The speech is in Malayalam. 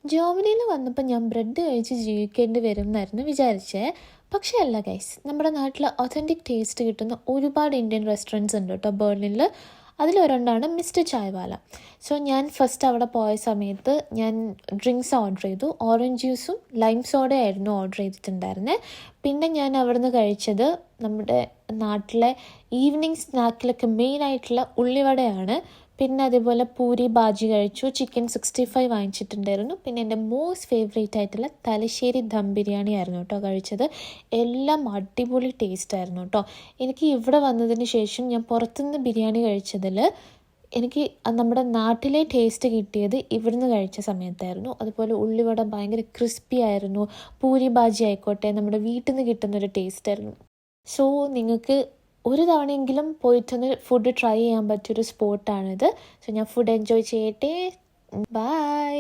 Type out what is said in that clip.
ജർമ്മനിയിൽ വന്നപ്പോൾ ഞാൻ ബ്രെഡ് കഴിച്ച് ജീവിക്കേണ്ടി വരും എന്നായിരുന്നു വിചാരിച്ചേ. പക്ഷേ അല്ല ഗൈസ്, നമ്മുടെ നാട്ടിൽ ഒതൻറ്റിക് ടേസ്റ്റ് കിട്ടുന്ന ഒരുപാട് ഇന്ത്യൻ റെസ്റ്റോറൻറ്റ്സ് ഉണ്ട് കേട്ടോ ബേർലിനിൽ. അതിലൊരെണ്ണമാണ് മിസ്റ്റർ ചായ്വാല. സോ ഞാൻ ഫസ്റ്റ് അവിടെ പോയ സമയത്ത് ഞാൻ ഡ്രിങ്ക്സ് ഓർഡർ ചെയ്തു. ഓറഞ്ച് ജ്യൂസും ലൈം സോഡയായിരുന്നു ഓർഡർ ചെയ്തിട്ടുണ്ടായിരുന്നത്. പിന്നെ ഞാൻ അവിടുന്ന് കഴിച്ചത് നമ്മുടെ നാട്ടിലെ ഈവനിങ് സ്നാക്കിലൊക്കെ മെയിനായിട്ടുള്ള ഉള്ളിവടയാണ്. പിന്നെ അതേപോലെ പൂരി ബാജി കഴിച്ചു, ചിക്കൻ 65 വാങ്ങിച്ചിട്ടുണ്ടായിരുന്നു. പിന്നെ എൻ്റെ മോസ്റ്റ് ഫേവറേറ്റ് ആയിട്ടുള്ള തലശ്ശേരി ദം ബിരിയാണി ആയിരുന്നു കേട്ടോ കഴിച്ചത്. എല്ലാം അടിപൊളി ടേസ്റ്റ് ആയിരുന്നു കേട്ടോ. എനിക്ക് ഇവിടെ വന്നതിന് ശേഷം ഞാൻ പുറത്തുനിന്ന് ബിരിയാണി കഴിച്ചതിൽ എനിക്ക് നമ്മുടെ നാട്ടിലെ ടേസ്റ്റ് കിട്ടിയത് ഇവിടുന്ന് കഴിച്ച സമയത്തായിരുന്നു. അതുപോലെ ഉള്ളിവട ഭയങ്കര ക്രിസ്പി ആയിരുന്നു. പൂരി ബാജി ആയിക്കോട്ടെ നമ്മുടെ വീട്ടിൽ നിന്ന് കിട്ടുന്നൊരു ടേസ്റ്റ് ആയിരുന്നു. സോ നിങ്ങൾക്ക് ഒരു തവണയെങ്കിലും പോയിട്ടൊന്ന് ഫുഡ് ട്രൈ ചെയ്യാൻ പറ്റിയൊരു സ്പോട്ടാണിത്. സോ ഞാൻ ഫുഡ് എൻജോയ് ചെയ്യട്ടെ. ബൈ.